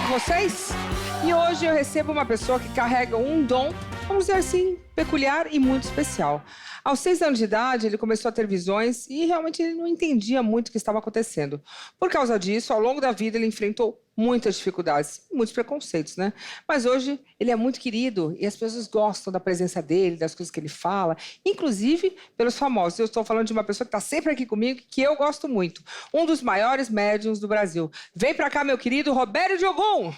com vocês? E hoje eu recebo uma pessoa que carrega um dom, vamos dizer assim, peculiar e muito especial. Aos 6 anos de idade, ele começou a ter visões e realmente ele não entendia muito o que estava acontecendo. Por causa disso, ao longo da vida, ele enfrentou muitas dificuldades, muitos preconceitos, né? Mas hoje ele é muito querido e as pessoas gostam da presença dele, das coisas que ele fala, inclusive pelos famosos. Eu estou falando de uma pessoa que está sempre aqui comigo, que eu gosto muito. Um dos maiores médiuns do Brasil. Vem pra cá, meu querido Robério Diogum!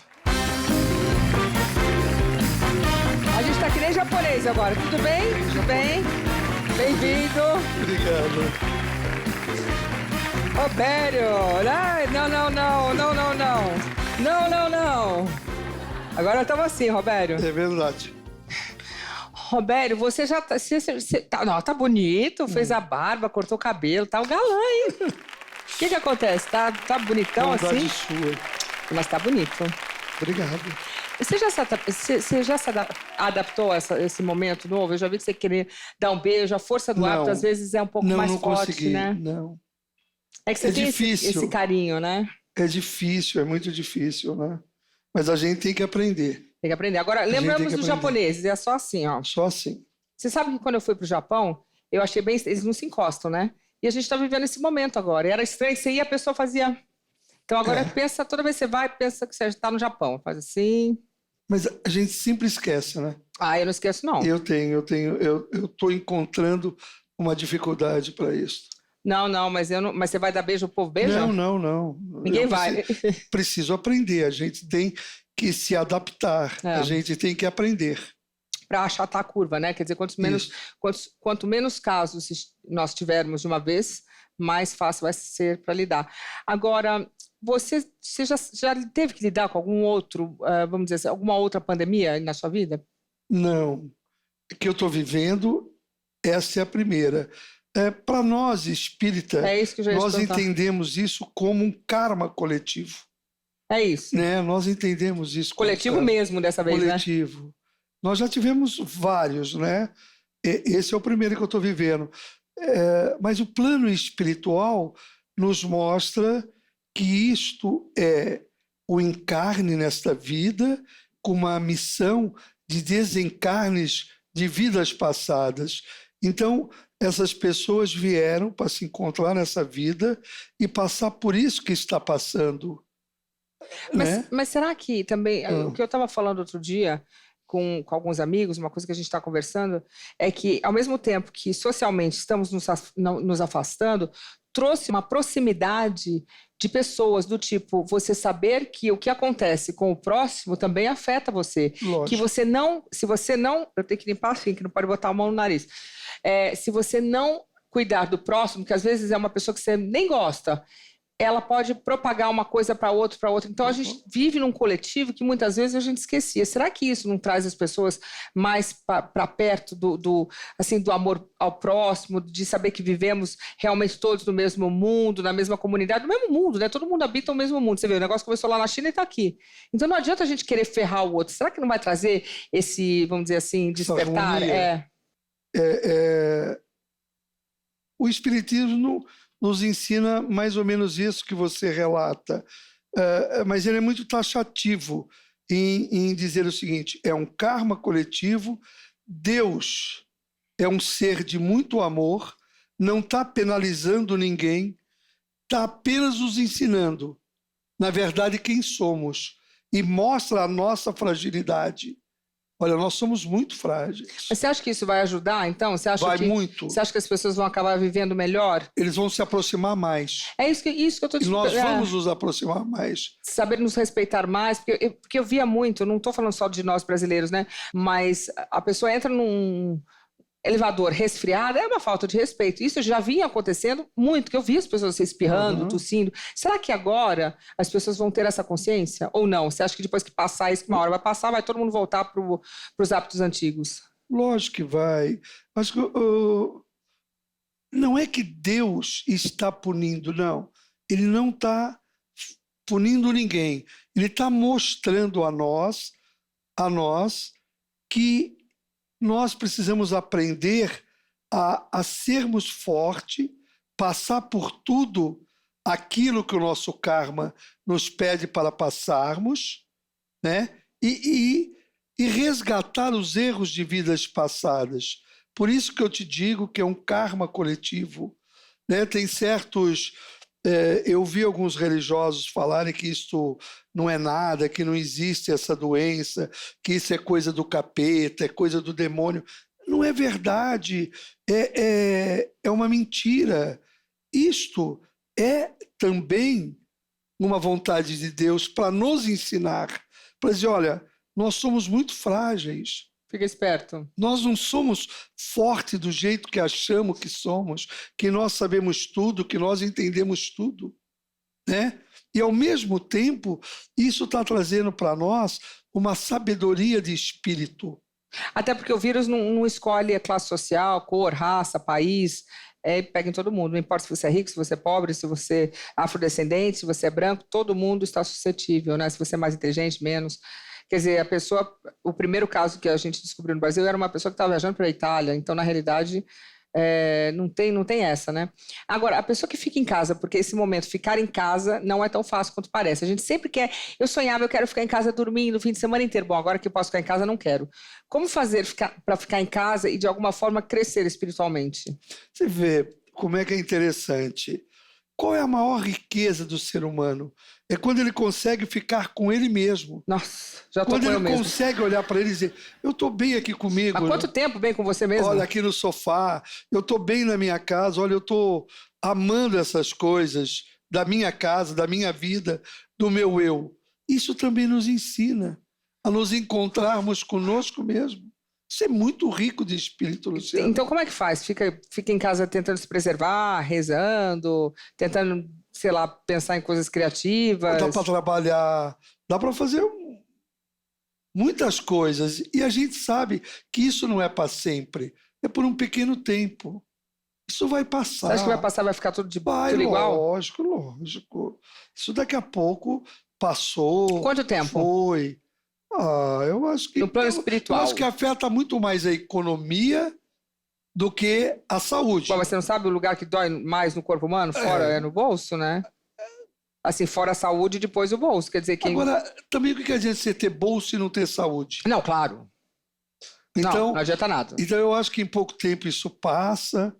A gente tá que nem japonês agora. Tudo bem? Tudo bem? Bem-vindo. Obrigado. Robério. Ai, não. Não. Agora estamos assim, Robério. É verdade. Robério, você já tá... tá bonito, fez a barba, cortou o cabelo, tá um galã, hein? O que acontece? Tá bonitão assim? Sua. Mas tá bonito. Obrigado. Você já se adaptou a esse momento novo? Eu já vi que você querer dar um beijo, a força do hábito às vezes é um pouco mais forte, consegui, né? Não. É que você tem esse carinho, né? É difícil, é muito difícil, né? Mas a gente tem que aprender. Tem que aprender. Agora, lembramos dos japoneses, é só assim, ó. Só assim. Você sabe que quando eu fui pro Japão, eu achei bem... Eles não se encostam, né? E a gente tá vivendo esse momento agora. E era estranho, você ia, a pessoa fazia... Então agora pensa, toda vez que você vai, pensa que você está no Japão. Faz assim... Mas a gente sempre esquece, né? Ah, eu não esqueço, não. Eu estou encontrando uma dificuldade para isso. Não, mas você vai dar beijo, o povo beija? Não. Ninguém vai. Preciso aprender, a gente tem que se adaptar, a gente tem que aprender. Para achatar a curva, né? Quer dizer, quanto menos casos nós tivermos de uma vez, mais fácil vai ser para lidar. Agora, você já teve que lidar com algum outro, vamos dizer assim, alguma outra pandemia na sua vida? Não. O que eu estou vivendo, essa é a primeira. Para nós, espírita, nós entendemos isso como um karma coletivo. É isso. Né? Nós entendemos isso coletivo mesmo dessa vez, coletivo. Né? Nós já tivemos vários, né? Esse é o primeiro que eu estou vivendo. Mas o plano espiritual nos mostra que isto é o encarne nesta vida com uma missão de desencarnes de vidas passadas. Então, essas pessoas vieram para se encontrar nessa vida e passar por isso que está passando. Mas será que também, o que eu estava falando outro dia com alguns amigos, uma coisa que a gente está conversando, é que ao mesmo tempo que socialmente estamos nos afastando, trouxe uma proximidade de pessoas do tipo, você saber que o que acontece com o próximo também afeta você. Lógico. Que se você não, eu tenho que limpar assim, que não pode botar a mão no nariz. Se você não cuidar do próximo, que às vezes é uma pessoa que você nem gosta, ela pode propagar uma coisa para outra. Então a gente vive num coletivo que muitas vezes a gente esquecia. Será que isso não traz as pessoas mais para perto do amor ao próximo, de saber que vivemos realmente todos no mesmo mundo, na mesma comunidade, no mesmo mundo, né? Todo mundo habita o mesmo mundo. Você vê, o negócio começou lá na China e está aqui. Então não adianta a gente querer ferrar o outro. Será que não vai trazer esse, vamos dizer assim, despertar? O Espiritismo nos ensina mais ou menos isso que você relata, mas ele é muito taxativo em dizer o seguinte: é um karma coletivo, Deus é um ser de muito amor, não está penalizando ninguém, está apenas nos ensinando, na verdade, quem somos, e mostra a nossa fragilidade. Olha, nós somos muito frágeis. Mas você acha que isso vai ajudar, então? Muito. Você acha que as pessoas vão acabar vivendo melhor? Eles vão se aproximar mais. É isso que eu estou te dizendo. E nós vamos nos aproximar mais. Saber nos respeitar mais, porque eu via muito, eu não estou falando só de nós brasileiros, né? Mas a pessoa entra num elevador resfriada, é uma falta de respeito. Isso já vinha acontecendo muito, que eu vi as pessoas se espirrando, tossindo. Será que agora as pessoas vão ter essa consciência? Ou não? Você acha que depois que passar isso, uma hora vai passar, vai todo mundo voltar para os hábitos antigos? Lógico que vai. Mas não é que Deus está punindo, não. Ele não está punindo ninguém. Ele está mostrando a nós que nós precisamos aprender a sermos fortes, passar por tudo aquilo que o nosso karma nos pede para passarmos, né? E resgatar os erros de vidas passadas. Por isso que eu te digo que é um karma coletivo, né? Tem certos... eu vi alguns religiosos falarem que isto não é nada, que não existe essa doença, que isso é coisa do capeta, é coisa do demônio. Não é verdade, é uma mentira. Isto é também uma vontade de Deus para nos ensinar, para dizer, olha, nós somos muito frágeis. Fica esperto. Nós não somos fortes do jeito que achamos que somos, que nós sabemos tudo, que nós entendemos tudo, né? E, ao mesmo tempo, isso está trazendo para nós uma sabedoria de espírito. Até porque o vírus não escolhe a classe social, cor, raça, país, pega em todo mundo. Não importa se você é rico, se você é pobre, se você é afrodescendente, se você é branco, todo mundo está suscetível, né? Se você é mais inteligente, menos. Quer dizer, a pessoa... O primeiro caso que a gente descobriu no Brasil era uma pessoa que estava viajando para a Itália. Então, na realidade, não tem essa, né? Agora, a pessoa que fica em casa, porque esse momento, ficar em casa, não é tão fácil quanto parece. A gente sempre quer... Eu sonhava, eu quero ficar em casa dormindo o fim de semana inteiro. Bom, agora que eu posso ficar em casa, não quero. Como fazer para ficar em casa e, de alguma forma, crescer espiritualmente? Você vê como é que é interessante. Qual é a maior riqueza do ser humano? É quando ele consegue ficar com ele mesmo. Nossa, já estou Quando com eu ele mesmo. consegue olhar para ele e dizer, eu estou bem aqui comigo. Há quanto tempo bem com você mesmo? Olha, aqui no sofá, eu estou bem na minha casa, olha, eu estou amando essas coisas da minha casa, da minha vida, do meu eu. Isso também nos ensina a nos encontrarmos conosco mesmo. Isso é muito rico de espírito, Luciano. Então, como é que faz? Fica em casa tentando se preservar, rezando, tentando, sei lá, pensar em coisas criativas? Dá para trabalhar, dá para fazer muitas coisas. E a gente sabe que isso não é para sempre. É por um pequeno tempo. Isso vai passar. Você acha que vai passar, vai ficar tudo Vai, igual? lógico, lógico. Isso daqui a pouco passou. Quanto tempo? Foi. Eu acho que... No plano espiritual. Eu acho que afeta muito mais a economia do que a saúde. Bom, mas você não sabe o lugar que dói mais no corpo humano? Fora é no bolso, né? Assim, fora a saúde, depois o bolso. Quer dizer que... Agora, também o que adianta você ter bolso e não ter saúde? Não, claro. Então, não adianta nada. Então, eu acho que em pouco tempo isso passa.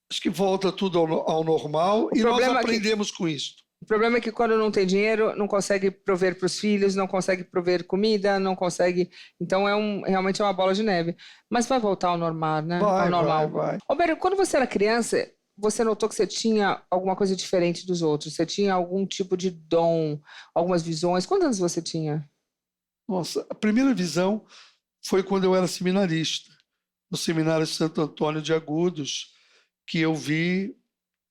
Acho que volta tudo ao normal e nós aprendemos com isso. O problema é que quando não tem dinheiro, não consegue prover para os filhos, não consegue prover comida, não consegue... Então, realmente é uma bola de neve. Mas vai voltar ao normal, né? Ao normal. Vai. Roberto, quando você era criança, você notou que você tinha alguma coisa diferente dos outros? Você tinha algum tipo de dom, algumas visões? Quantos anos você tinha? Nossa, a primeira visão foi quando eu era seminarista, no Seminário Santo Antônio de Agudos, que eu vi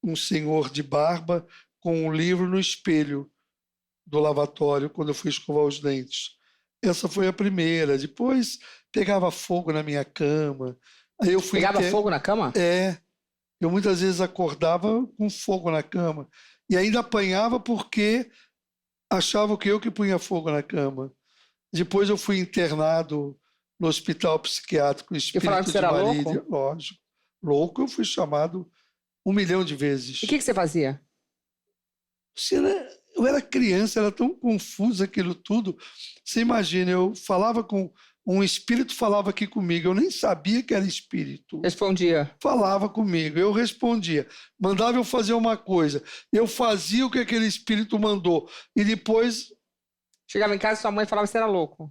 um senhor de barba com um livro no espelho do lavatório quando eu fui escovar os dentes. Essa foi a primeira. Depois pegava fogo na minha cama. Aí eu fui Pegava fogo na cama? Eu muitas vezes acordava com fogo na cama e ainda apanhava porque achavam que eu que punha fogo na cama. Depois eu fui internado no hospital psiquiátrico Espírito de Marília. Louco? Lógico. Louco, eu fui chamado 1 milhão de vezes. E o que você fazia? Eu era criança, era tão confuso aquilo tudo. Você imagina, eu falava com... Um espírito falava aqui comigo, eu nem sabia que era espírito. Respondia. Falava comigo, eu respondia. Mandava eu fazer uma coisa, eu fazia o que aquele espírito mandou. E depois... Chegava em casa e sua mãe falava que você era louco.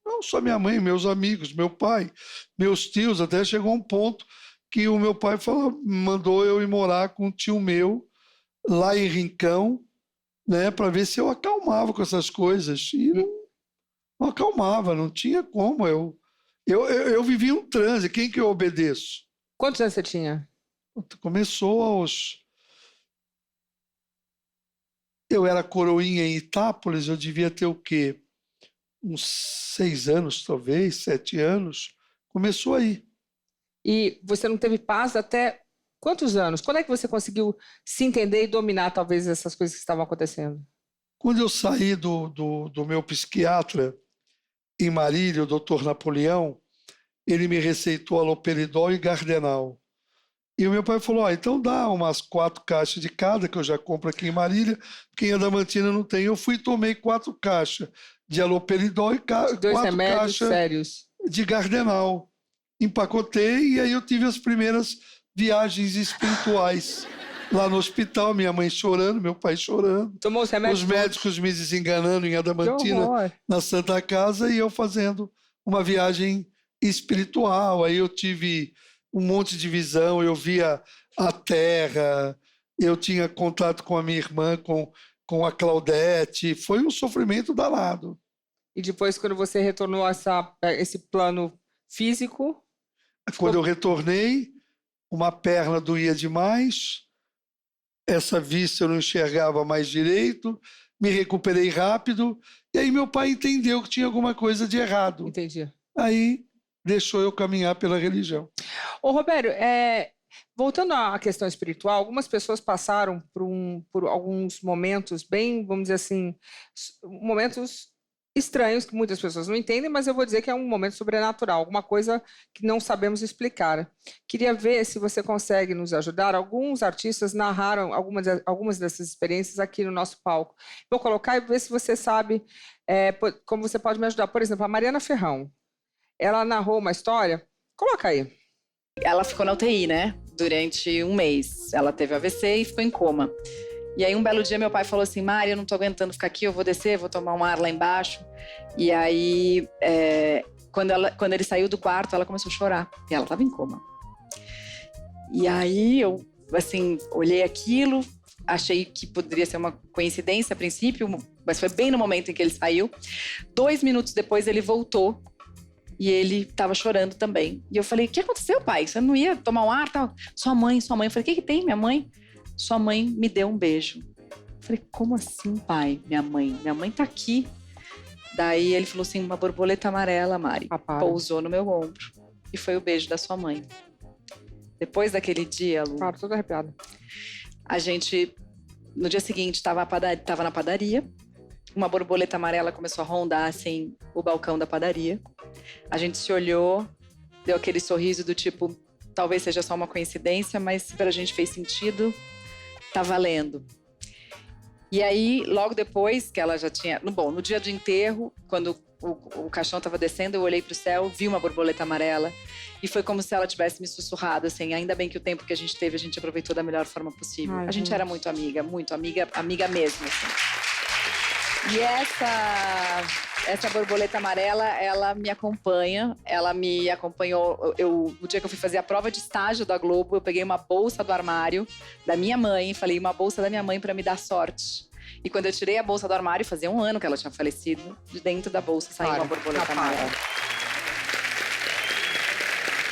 Não só minha mãe, meus amigos, meu pai, meus tios, até chegou um ponto que o meu pai mandou eu ir morar com um tio meu, lá em Rincão, né, para ver se eu acalmava com essas coisas. E não acalmava, não tinha como. Eu vivia um transe. Quem que eu obedeço? Quantos anos você tinha? Começou Eu era coroinha em Itápolis, eu devia ter o quê? Uns 6 anos, talvez, 7 anos. Começou aí. E você não teve paz até quantos anos? Quando é que você conseguiu se entender e dominar, talvez, essas coisas que estavam acontecendo? Quando eu saí do meu psiquiatra em Marília, o doutor Napoleão, ele me receitou haloperidol e Gardenal. E o meu pai falou, então dá umas 4 caixas de cada, que eu já compro aqui em Marília, porque em Adamantina não tem. Eu fui e tomei 4 caixas de haloperidol e 2 4 remédios caixas sérios. de Gardenal. Empacotei e aí eu tive as primeiras viagens espirituais. Lá no hospital, minha mãe chorando, meu pai chorando. Tomou os remédios Os médicos me desenganando em Adamantina, na Santa Casa, e eu fazendo uma viagem espiritual. Aí eu tive um monte de visão, eu via a terra, eu tinha contato com a minha irmã, com a Claudete. Foi um sofrimento danado. E depois, quando você retornou a esse plano físico... Quando eu retornei, uma perna doía demais, essa vista eu não enxergava mais direito, me recuperei rápido, e aí meu pai entendeu que tinha alguma coisa de errado. Entendi. Aí deixou eu caminhar pela religião. Ô, Robério, voltando à questão espiritual, algumas pessoas passaram por alguns momentos bem, vamos dizer assim, momentos estranhos que muitas pessoas não entendem, mas eu vou dizer que é um momento sobrenatural, alguma coisa que não sabemos explicar. Queria ver se você consegue nos ajudar. Alguns artistas narraram algumas dessas experiências aqui no nosso palco. Vou colocar e ver se você sabe como você pode me ajudar. Por exemplo, a Mariana Ferrão, ela narrou uma história. Coloca aí. Ela ficou na UTI, né? Durante um mês. Ela teve AVC e ficou em coma. E aí, um belo dia, meu pai falou assim, Mari, eu não tô aguentando ficar aqui, eu vou descer, vou tomar um ar lá embaixo. E aí, quando ele saiu do quarto, ela começou a chorar. E ela tava em coma. E aí, eu, assim, olhei aquilo, achei que poderia ser uma coincidência a princípio, mas foi bem no momento em que ele saiu. 2 minutos depois, ele voltou. E ele tava chorando também. E eu falei, o que aconteceu, pai? Você não ia tomar um ar? Tal? Sua mãe. Eu falei, o que tem, minha mãe? Sua mãe me deu um beijo. Eu falei, como assim, pai? Minha mãe tá aqui. Daí ele falou assim, uma borboleta amarela, Mari, pousou no meu ombro. E foi o beijo da sua mãe. Depois daquele dia, Lu... Claro, toda arrepiada. A gente, no dia seguinte, tava na padaria. Uma borboleta amarela começou a rondar, assim, o balcão da padaria. A gente se olhou, deu aquele sorriso do tipo, talvez seja só uma coincidência, mas pra gente fez sentido, tá valendo. E aí, logo depois que ela já tinha... no dia do enterro, quando o caixão tava descendo, eu olhei pro céu, vi uma borboleta amarela e foi como se ela tivesse me sussurrado, assim, ainda bem que o tempo que a gente teve, a gente aproveitou da melhor forma possível. A gente era muito amiga mesmo, assim. E essa borboleta amarela, ela me acompanha. Ela me acompanhou. No dia que eu fui fazer a prova de estágio da Globo, eu peguei uma bolsa do armário da minha mãe e falei, uma bolsa da minha mãe para me dar sorte. E quando eu tirei a bolsa do armário, fazia 1 ano que ela tinha falecido, de dentro da bolsa saiu uma borboleta amarela.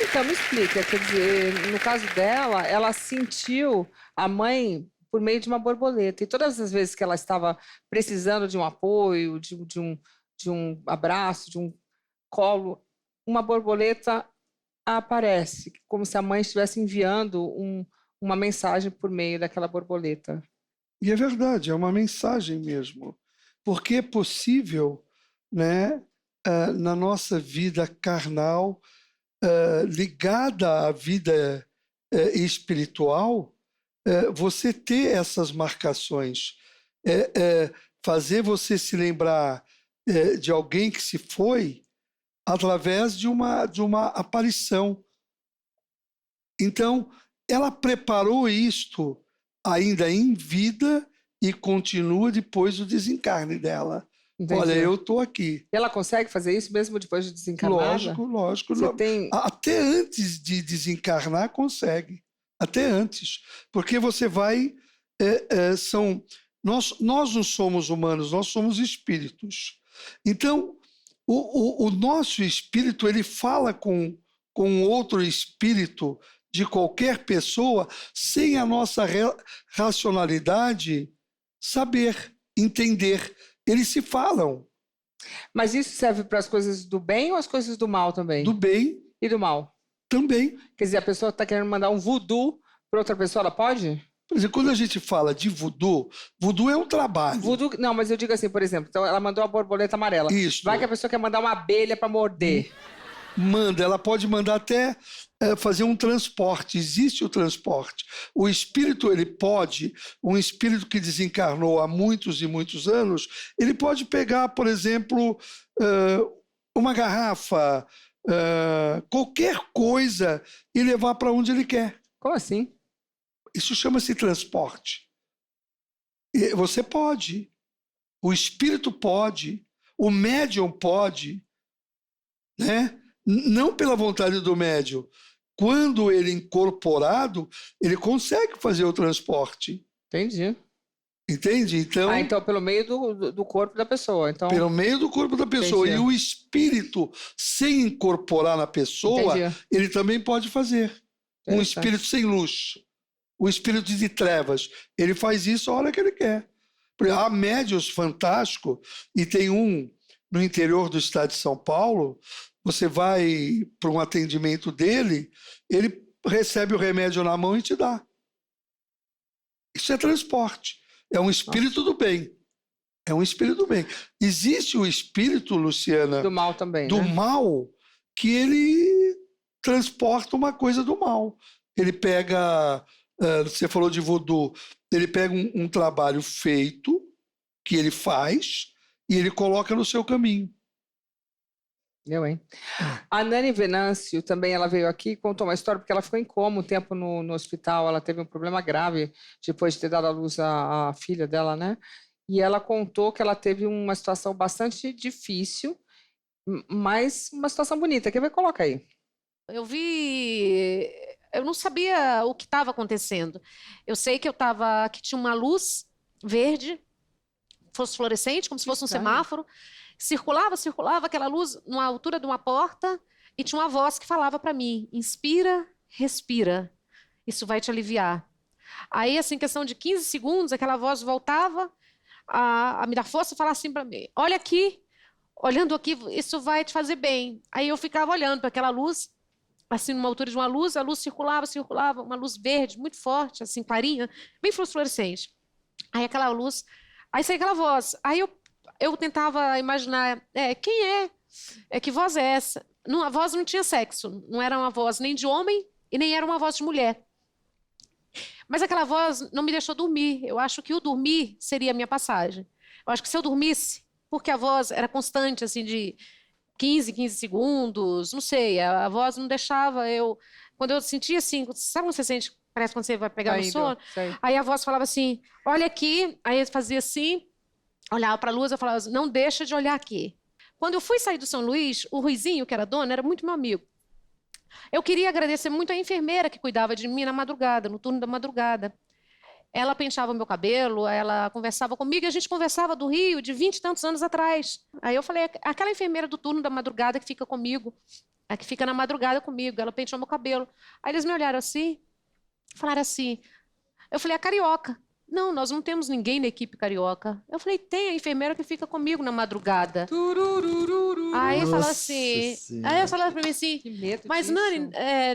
Então, me explica, quer dizer, no caso dela, ela sentiu a mãe por meio de uma borboleta. E todas as vezes que ela estava precisando de um apoio, de um abraço, de um colo, uma borboleta aparece, como se a mãe estivesse enviando uma mensagem por meio daquela borboleta. E é verdade, é uma mensagem mesmo. Porque é possível, né, na nossa vida carnal, ligada à vida espiritual, você ter essas marcações, fazer você se lembrar de alguém que se foi através de uma aparição. Então, ela preparou isto ainda em vida e continua depois do desencarne dela. Entendi. Olha, eu estou aqui. Ela consegue fazer isso mesmo depois de desencarnar? Lógico. Até antes de desencarnar, consegue. Até antes, porque você vai... Nós não somos humanos, nós somos espíritos. Então, o nosso espírito, ele fala com outro espírito de qualquer pessoa, sem a nossa racionalidade saber, entender. Eles se falam. Mas isso serve para as coisas do bem ou as coisas do mal também? Do bem. E do mal? Também. Quer dizer, a pessoa está querendo mandar um voodoo para outra pessoa, ela pode? Por exemplo, quando a gente fala de voodoo é um trabalho. Voodoo, não, mas eu digo assim, por exemplo, então ela mandou a borboleta amarela. Isso. Vai que a pessoa quer mandar uma abelha para morder. manda, ela pode mandar até fazer um transporte, existe o transporte. O espírito, ele pode, um espírito que desencarnou há muitos e muitos anos, ele pode pegar, por exemplo, uma garrafa, qualquer coisa e levar para onde ele quer. Como assim? Isso chama-se transporte. E você pode, o espírito pode, o médium pode, né? Não pela vontade do médium. Quando ele é incorporado, ele consegue fazer o transporte. Entendi. Entende? Então, Então pelo meio do corpo da pessoa. Então, pelo meio do corpo da pessoa. Entendi. E o espírito, sem incorporar na pessoa, Entendi. ele também pode fazer. Um Interessante. espírito sem luz. O espírito de trevas. Ele faz isso a hora que ele quer. Há médiuns fantásticos, e tem um no interior do estado de São Paulo. Você vai para um atendimento dele, ele recebe o remédio na mão e te dá. Isso é transporte. É um espírito do bem. É um espírito do bem. Existe o espírito, Luciana, Do mal também, do né? mal, que ele transporta uma coisa do mal. Ele pega, você falou de voodoo, ele pega um trabalho feito, que ele faz, e ele coloca no seu caminho. Eu, hein? A Nani Venâncio também, ela veio aqui e contou uma história, porque ela ficou em coma um tempo no hospital, ela teve um problema grave depois de ter dado à luz a filha dela, né? E ela contou que ela teve uma situação bastante difícil, mas uma situação bonita. Quer ver? Coloca aí. Eu vi, eu não sabia o que estava acontecendo. Eu sei que que tinha uma luz verde, fosforescente, como se fosse um Estranho. semáforo. Circulava aquela luz na altura de uma porta e tinha uma voz que falava para mim: inspira, respira, isso vai te aliviar. Aí, assim, questão de 15 segundos, aquela voz voltava a me dar força e falar assim para mim: olha aqui, olhando aqui, isso vai te fazer bem. Aí eu ficava olhando para aquela luz, assim, numa altura de uma luz, a luz circulava, uma luz verde, muito forte, assim, clarinha, bem fluorescente. Aí aquela luz, aí saía aquela voz. Aí eu tentava imaginar, quem é? Que voz é essa? A voz não tinha sexo, não era uma voz nem de homem e nem era uma voz de mulher. Mas aquela voz não me deixou dormir. Eu acho que o dormir seria a minha passagem. Eu acho que se eu dormisse, porque a voz era constante, assim, de 15 segundos, não sei, a voz não deixava eu... Quando eu sentia assim, sabe quando você sente, parece quando você vai pegar no sono? Sei. Aí a voz falava assim, olha aqui, aí eu fazia assim, olhava para a luz, eu falava assim, não deixa de olhar aqui. Quando eu fui sair do São Luís, o Ruizinho, que era dono, era muito meu amigo. Eu queria agradecer muito a enfermeira que cuidava de mim na madrugada, no turno da madrugada. Ela penteava meu cabelo, ela conversava comigo, e a gente conversava do Rio de 20 e tantos anos atrás. Aí eu falei, aquela enfermeira do turno da madrugada que fica comigo, a que fica na madrugada comigo, ela penteou meu cabelo. Aí eles me olharam assim, falaram assim, eu falei, a carioca. Não, nós não temos ninguém na equipe carioca. Eu falei, tem a enfermeira que fica comigo na madrugada. Aí falou assim, aí ela falou pra mim assim, Que medo mas disso. Nani,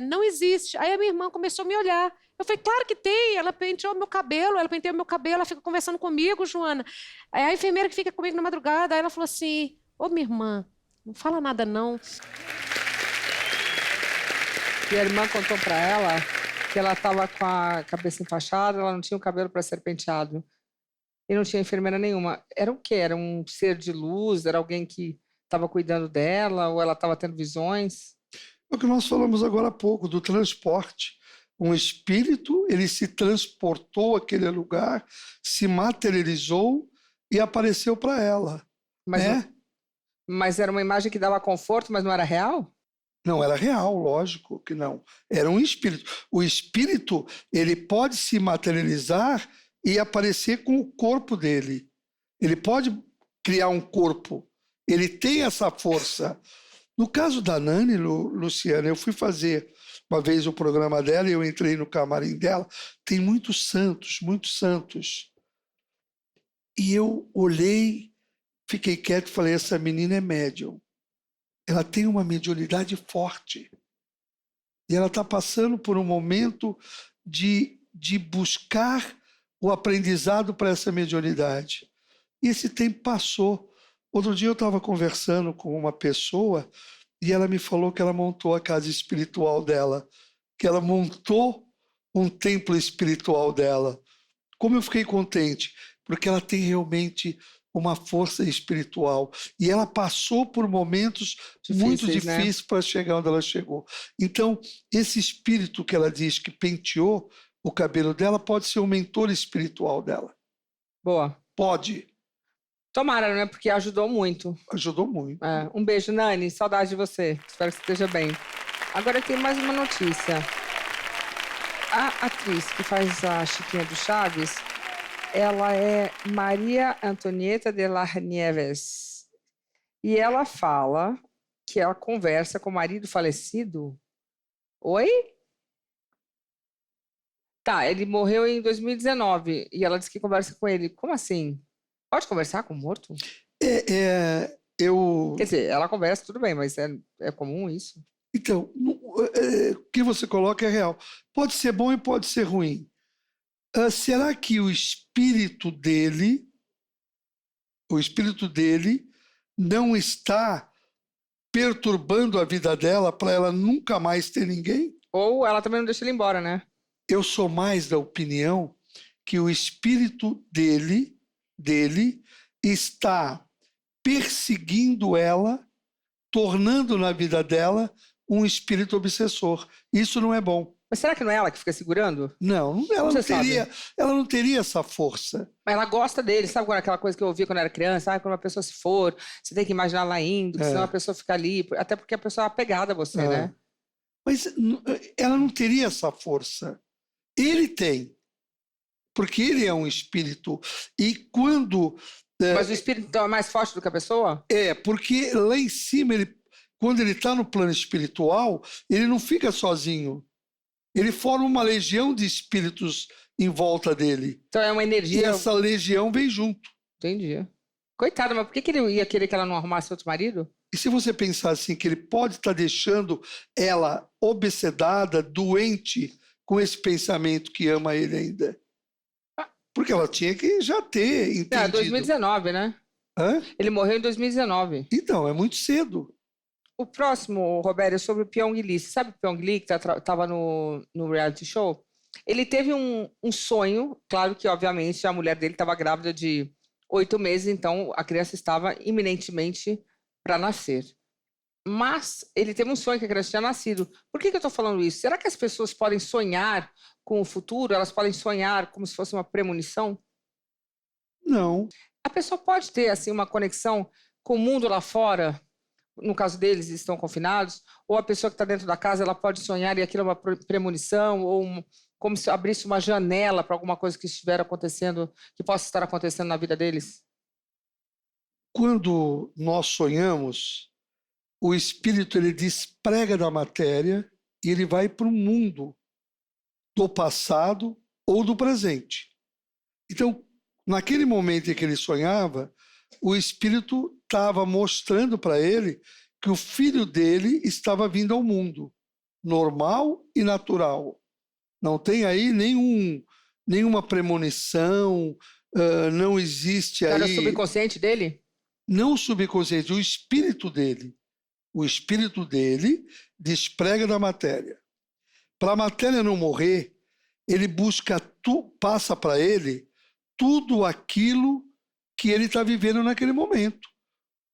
não existe. Aí a minha irmã começou a me olhar. Eu falei, claro que tem, ela penteou meu cabelo, ela fica conversando comigo, Joana. Aí a enfermeira que fica comigo na madrugada, aí ela falou assim, ô minha irmã, não fala nada não. E a irmã contou para ela que ela estava com a cabeça enfaixada, ela não tinha o cabelo para ser penteado. E não tinha enfermeira nenhuma. Era o quê? Era um ser de luz? Era alguém que estava cuidando dela? Ou ela estava tendo visões? É o que nós falamos agora há pouco, do transporte. Um espírito, ele se transportou àquele lugar, se materializou e apareceu para ela. Mas, né? mas era uma imagem que dava conforto, mas não era real? Não era real, lógico que não. Era um espírito. O espírito, ele pode se materializar e aparecer com o corpo dele. Ele pode criar um corpo. Ele tem essa força. No caso da Nani, Luciana, eu fui fazer uma vez o programa dela e eu entrei no camarim dela. Tem muitos santos, muitos santos. E eu olhei, fiquei quieto e falei, essa menina é médium. Ela tem uma mediunidade forte. E ela está passando por um momento de buscar o aprendizado para essa mediunidade. E esse tempo passou. Outro dia eu estava conversando com uma pessoa E ela me falou que ela montou a casa espiritual dela, que ela montou um templo espiritual dela. Como eu fiquei contente, porque ela tem realmente uma força espiritual. E ela passou por momentos muito Difíceis, né? difíceis para chegar onde ela chegou. Então, esse espírito que ela diz que penteou o cabelo dela pode ser um mentor espiritual dela. Boa. Pode. Tomara, né? Porque ajudou muito. Ajudou muito. É, um beijo, Nani. Saudade de você. Espero que você esteja bem. Agora tem mais uma notícia. A atriz que faz a Chiquinha do Chaves, ela é Maria Antonieta de las Nieves. E ela fala que ela conversa com o marido falecido. Oi? Tá, ele morreu em 2019 e ela disse que conversa com ele. Como assim? Pode conversar com o morto? Eu... Quer dizer, ela conversa, tudo bem, mas é comum isso? Então, o que você coloca é real. Pode ser bom e pode ser ruim. Será que o espírito dele não está perturbando a vida dela para ela nunca mais ter ninguém? Ou ela também não deixa ele embora, né? Eu sou mais da opinião que o espírito dele está perseguindo ela, tornando na vida dela um espírito obsessor. Isso não é bom. Mas será que não é ela que fica segurando? Não, ela Você não teria essa força. Mas ela gosta dele, sabe quando aquela coisa que eu ouvia quando eu era criança? Ah, quando uma pessoa se for, você tem que imaginar ela indo, senão a pessoa fica ali, até porque a pessoa é apegada a você, né? Mas ela não teria essa força. Ele tem, porque ele é um espírito. E quando... Mas o espírito então é mais forte do que a pessoa? Porque lá em cima, quando ele está no plano espiritual, ele não fica sozinho. Ele forma uma legião de espíritos em volta dele. Então é uma E energia... essa legião vem junto. Entendi. Coitada, mas por que ele ia querer que ela não arrumasse outro marido? E se você pensar assim, que ele pode estar deixando ela obsedada, doente, com esse pensamento que ama ele ainda? Porque ela tinha que já ter entendido. 2019, né? Hã? Ele morreu em 2019. Então, é muito cedo. O próximo, Roberto, é sobre o Pyong Lee. Você sabe o Pyong Lee, que estava no reality show? Ele teve um sonho, claro que, obviamente, a mulher dele estava grávida de 8 meses, então a criança estava iminentemente para nascer. Mas ele teve um sonho que a criança tinha nascido. Por que eu estou falando isso? Será que as pessoas podem sonhar com o futuro? Elas podem sonhar como se fosse uma premonição? Não. A pessoa pode ter assim uma conexão com o mundo lá fora? No caso deles, estão confinados? Ou a pessoa que está dentro da casa, ela pode sonhar e aquilo é uma premonição? Ou como se abrisse uma janela para alguma coisa que estiver acontecendo, que possa estar acontecendo na vida deles? Quando nós sonhamos, o espírito ele desprega da matéria e ele vai para o mundo do passado ou do presente. Então, naquele momento em que ele sonhava, o espírito estava mostrando para ele que o filho dele estava vindo ao mundo, normal e natural. Não tem aí nenhuma premonição, não existe aí... Era o subconsciente dele? Não o subconsciente, o espírito dele. O espírito dele desprega da matéria. Para a matéria não morrer, ele passa para ele tudo aquilo que ele está vivendo naquele momento.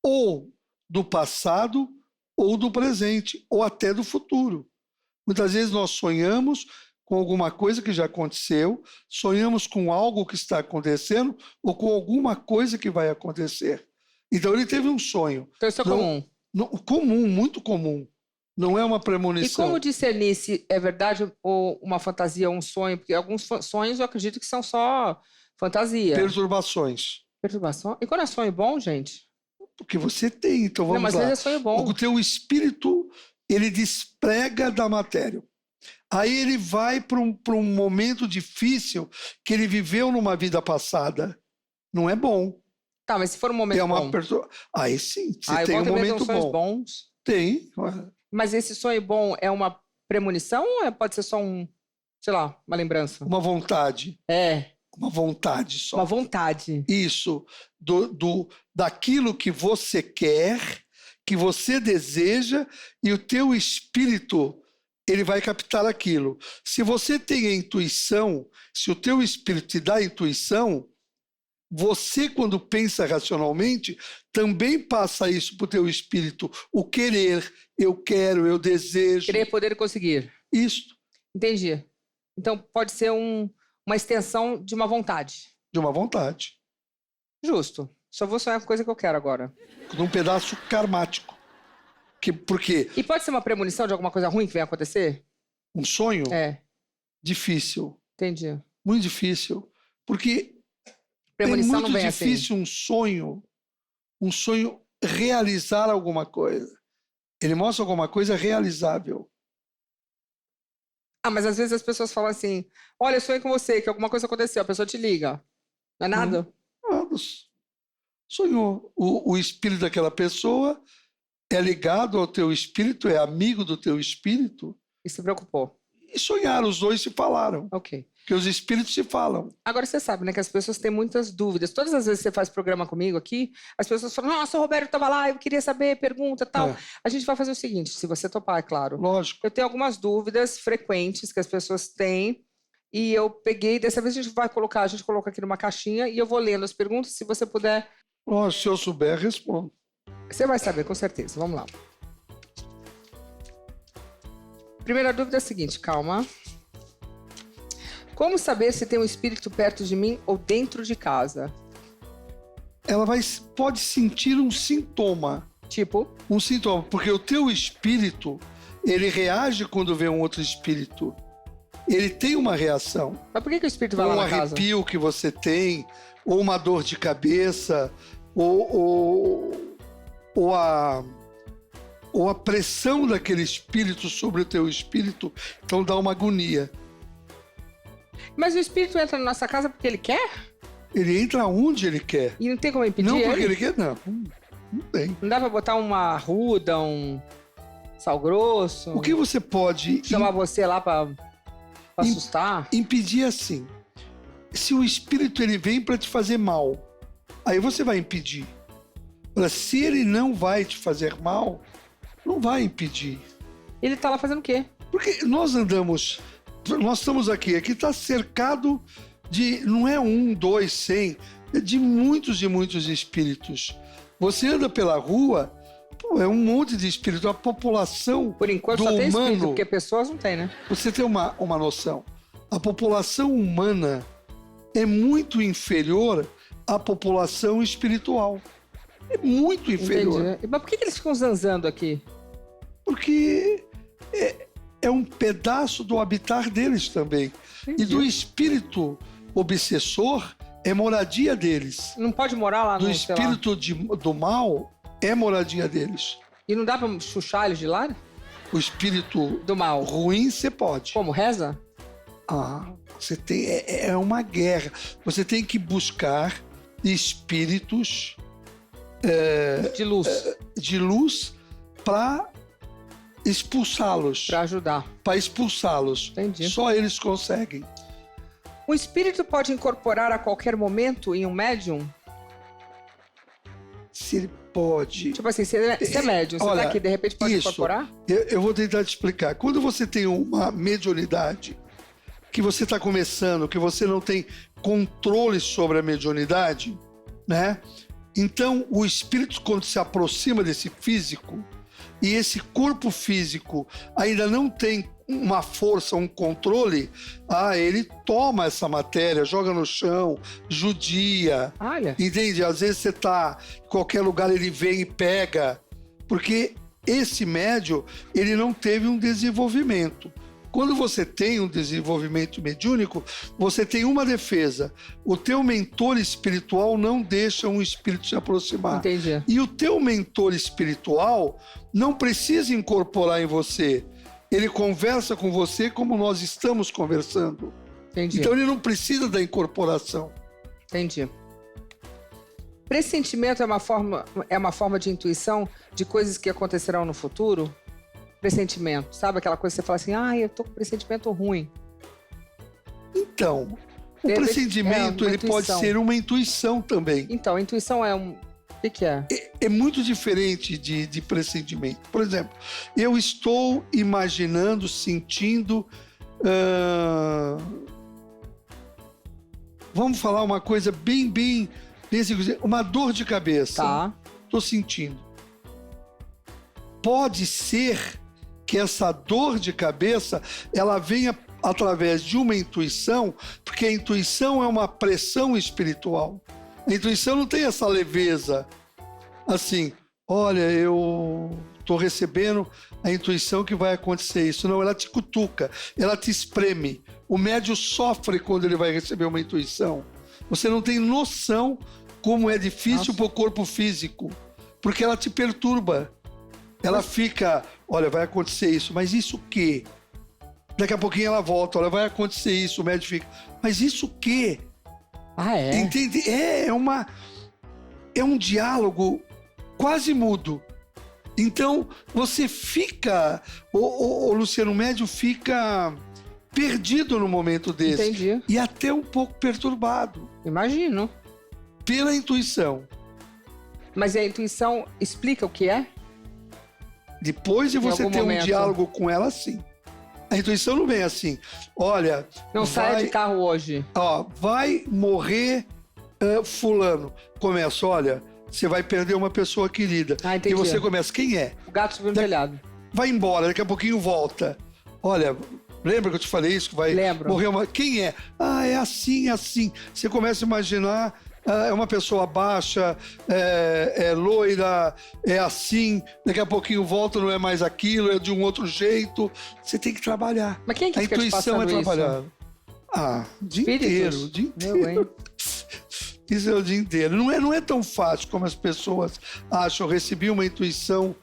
Ou do passado, ou do presente, ou até do futuro. Muitas vezes nós sonhamos com alguma coisa que já aconteceu, sonhamos com algo que está acontecendo, ou com alguma coisa que vai acontecer. Então ele teve um sonho. Então isso é comum? Comum, muito comum. Não é uma premonição. E como discernir se é verdade ou uma fantasia ou um sonho? Porque alguns sonhos eu acredito que são só fantasia. Perturbações. Perturbação? E quando é sonho bom, gente? Porque você tem, então vamos lá. Não, mas às vezes é sonho bom. O teu espírito, ele desprega da matéria. Aí ele vai para um momento difícil que ele viveu numa vida passada. Não é bom. Tá, mas se for um momento bom... Aí sim, você tem um momento sonhos bom. Bons. Tem. Mas esse sonho bom é uma premonição ou pode ser só sei lá, uma lembrança? Uma vontade. Uma vontade só. Uma vontade. Isso. Daquilo que você quer, que você deseja e o teu espírito ele vai captar aquilo. Se você tem a intuição, se o teu espírito te dá a intuição, você, quando pensa racionalmente, também passa isso para o teu espírito. O querer, eu quero, eu desejo. Querer, poder e conseguir. Isso. Entendi. Então, pode ser uma extensão de uma vontade. De uma vontade. Justo. Só vou sonhar com coisa que eu quero agora. De um pedaço karmático. Por quê? E pode ser uma premonição de alguma coisa ruim que venha acontecer? Um sonho? É. Difícil. Entendi. Muito difícil. Porque Premonição é muito não vem difícil um sonho realizar alguma coisa. Ele mostra alguma coisa realizável. Ah, mas às vezes as pessoas falam assim, olha, eu sonhei com você, que alguma coisa aconteceu, a pessoa te liga. Não é nada? Sonhou. O espírito daquela pessoa é ligado ao teu espírito, é amigo do teu espírito. E se preocupou. E sonharam, os dois se falaram. Ok. Porque os espíritos se falam. Agora você sabe, né, que as pessoas têm muitas dúvidas. Todas as vezes que você faz programa comigo aqui, as pessoas falam, nossa, o Roberto estava lá, eu queria saber, pergunta, tal. É. A gente vai fazer o seguinte, se você topar, é claro. Lógico. Eu tenho algumas dúvidas frequentes que as pessoas têm e eu peguei, dessa vez a gente coloca aqui numa caixinha e eu vou lendo as perguntas, se você puder... Lógico, se eu souber, respondo. Você vai saber, com certeza. Vamos lá. Primeira dúvida é a seguinte, calma. Como saber se tem um espírito perto de mim ou dentro de casa? Ela pode sentir um sintoma. Tipo? Um sintoma, porque o teu espírito, ele reage quando vê um outro espírito. Ele tem uma reação. Mas por que o espírito vai lá na casa? Um arrepio que você tem, ou uma dor de cabeça, ou a pressão daquele espírito sobre o teu espírito, então dá uma agonia. Mas o espírito entra na nossa casa porque ele quer? Ele entra onde ele quer. E não tem como impedir Não porque ele? ele quer, não. Não tem. Não dá pra botar uma arruda, um sal grosso? O que você pode Chamar você lá pra assustar? impedir assim? Se o espírito ele vem para te fazer mal, aí você vai impedir. Agora, se ele não vai te fazer mal, não vai impedir. Ele tá lá fazendo o quê? Porque nós estamos aqui está cercado de, não é 1, 2, 100, é de muitos e muitos espíritos. Você anda pela rua, é um monte de espíritos, a população Por enquanto do só tem espírito, humano, porque pessoas não tem, né? você tem uma noção, a população humana é muito inferior à população espiritual. É muito inferior. Entendi. Mas por que eles ficam zanzando aqui? Porque é um pedaço do habitar deles também. Entendi. E do espírito obsessor é moradia deles. Não pode morar lá Do no, sei lá. espírito do mal é moradia deles. E não dá pra chuchar eles de lá? O espírito Do mal. ruim você pode. Como? Reza? Você tem, é uma guerra. Você tem que buscar espíritos De luz. para expulsá-los. Pra ajudar. Para expulsá-los. Entendi. Só eles conseguem. O espírito pode incorporar a qualquer momento em um médium? Se ele pode. Tipo assim, você é médium, você Olha, tá aqui, de repente pode isso. incorporar? Eu vou tentar te explicar. Quando você tem uma mediunidade, que você está começando, que você não tem controle sobre a mediunidade, né? Então, o espírito, quando se aproxima desse físico, e esse corpo físico ainda não tem uma força, um controle, ele toma essa matéria, joga no chão, judia, Olha. entende? Às vezes você está em qualquer lugar, ele vem e pega, porque esse médium, ele não teve um desenvolvimento. Quando você tem um desenvolvimento mediúnico, você tem uma defesa. O teu mentor espiritual não deixa um espírito se aproximar. Entendi. E o teu mentor espiritual não precisa incorporar em você. Ele conversa com você como nós estamos conversando. Entendi. Então ele não precisa da incorporação. Entendi. Pressentimento é uma forma de intuição de coisas que acontecerão no futuro? Pressentimento, sabe aquela coisa que você fala assim, eu tô com pressentimento ruim. Então, o De repente, pressentimento uma ele pode intuição. ser uma intuição também. Então, a intuição é o que é? é muito diferente de pressentimento. Por exemplo, eu estou imaginando, sentindo... vamos falar uma coisa bem assim, uma dor de cabeça. Tá. Estou sentindo. Pode ser que essa dor de cabeça ela venha através de uma intuição, porque a intuição é uma pressão espiritual. A intuição não tem essa leveza. Assim, olha, eu estou recebendo a intuição que vai acontecer isso. Não, ela te cutuca, ela te espreme. O médium sofre quando ele vai receber uma intuição. Você não tem noção como é difícil para o corpo físico, porque ela te perturba. Ela fica, olha, vai acontecer isso, mas isso o quê? Daqui a pouquinho ela volta, olha, vai acontecer isso, o médium fica, mas isso o quê? Ah, é? Entende? É um diálogo quase mudo. Então, você fica, o Luciano, o médium fica perdido no momento desse. Entendi. E até um pouco perturbado Imagino. pela intuição. Mas a intuição explica o que é? Depois de você algum ter momento. um diálogo com ela, sim. A intuição não vem assim. Olha, Não saia de carro hoje. Vai morrer fulano. Começa, olha, você vai perder uma pessoa querida. Ah, entendi. E você começa, quem é? O gato subiu no telhado. Vai embora, daqui a pouquinho volta. Olha, lembra que eu te falei isso? Que vai Lembro. morrer uma... Quem é? Ah, é assim, assim. Você começa a imaginar, é uma pessoa baixa, é loira, é assim. Daqui a pouquinho volta, não é mais aquilo, é de um outro jeito. Você tem que trabalhar. Mas quem é que A fica te intuição é passando isso? trabalhar. O dia Espíritos? inteiro, o dia Meu, hein? inteiro. Isso é o dia inteiro. Não é tão fácil como as pessoas acham. Eu recebi uma intuição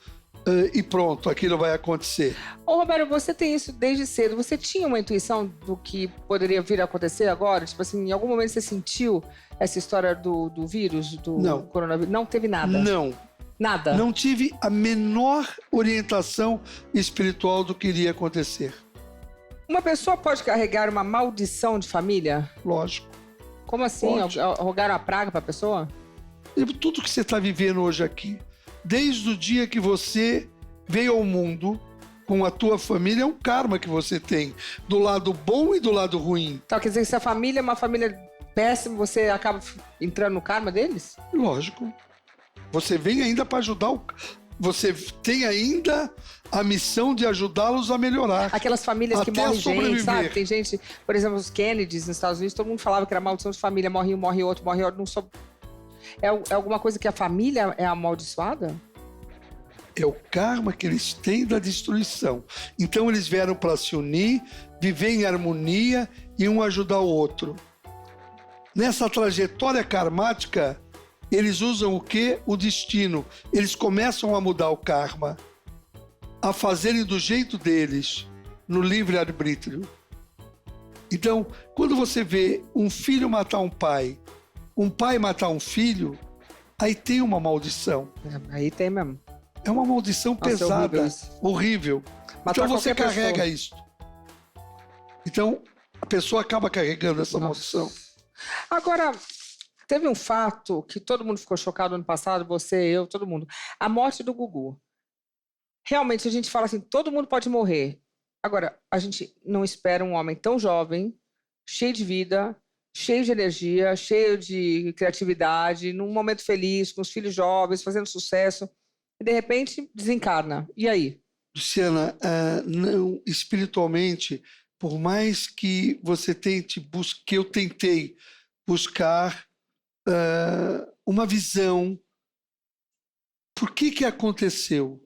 e pronto, aquilo vai acontecer. Ô, Roberto, você tem isso desde cedo. Você tinha uma intuição do que poderia vir a acontecer agora? Tipo assim, em algum momento você sentiu essa história do vírus, do Não. coronavírus? Não teve nada? Não. Nada? Não tive a menor orientação espiritual do que iria acontecer. Uma pessoa pode carregar uma maldição de família? Lógico. Como assim? Pode. Rogar uma praga pra pessoa? Tudo que você está vivendo hoje aqui, desde o dia que você veio ao mundo com a tua família, é um karma que você tem, do lado bom e do lado ruim. Então, quer dizer que se a família é uma família péssima, você acaba entrando no karma deles? Lógico. Você vem ainda para ajudar Você tem ainda a missão de ajudá-los a melhorar. Aquelas famílias que Até morrem gente, sobreviver. sabe? Tem gente, por exemplo, os Kennedys nos Estados Unidos, todo mundo falava que era maldição de família, morre um, morre outro, não sou... É alguma coisa que a família é amaldiçoada? É o karma que eles têm da destruição. Então eles vieram para se unir, viver em harmonia e um ajudar o outro. Nessa trajetória karmática, eles usam o quê? O destino. Eles começam a mudar o karma, a fazerem do jeito deles, no livre-arbítrio. Então, quando você vê um filho matar um pai matar um filho, aí tem uma maldição. Aí tem mesmo. É uma maldição Nossa, pesada, horrível. Matar Então você qualquer carrega pessoa. isso. Então, a pessoa acaba carregando essa maldição. Agora, teve um fato que todo mundo ficou chocado ano passado, você, eu, todo mundo. A morte do Gugu. Realmente, a gente fala assim, todo mundo pode morrer. Agora, a gente não espera um homem tão jovem, cheio de vida, cheio de energia, cheio de criatividade, num momento feliz, com os filhos jovens, fazendo sucesso, e de repente desencarna. E aí? Luciana, não, espiritualmente, por mais que você tente que eu tentei buscar uma visão, por que aconteceu?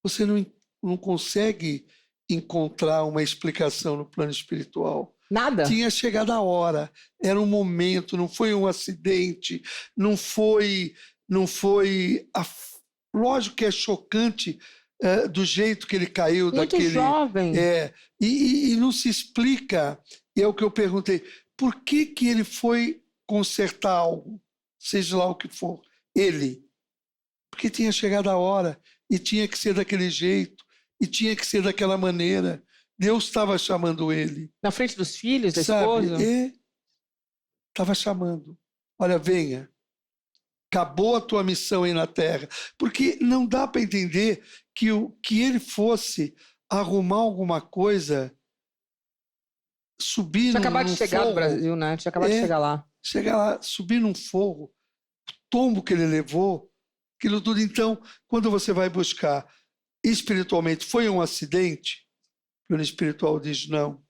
Você não consegue encontrar uma explicação no plano espiritual. Nada? Tinha chegado a hora, era um momento, não foi um acidente, não foi lógico que é chocante do jeito que ele caiu. Muito daquele jovem. E não se explica, e é o que eu perguntei, por que ele foi consertar algo, seja lá o que for, ele? Porque tinha chegado a hora, e tinha que ser daquele jeito, e tinha que ser daquela maneira. Deus estava chamando ele. Na frente dos filhos, da esposa? Estava chamando. Olha, venha. acabou a tua missão aí na Terra. Porque não dá para entender que ele fosse arrumar alguma coisa, subir Tinha acabado de chegar forro, no Brasil, né? Tinha acabado de chegar lá. chegar lá, subir num forro, o tombo que ele levou, aquilo tudo. Então, quando você vai buscar espiritualmente, foi um acidente? O plano espiritual diz não. O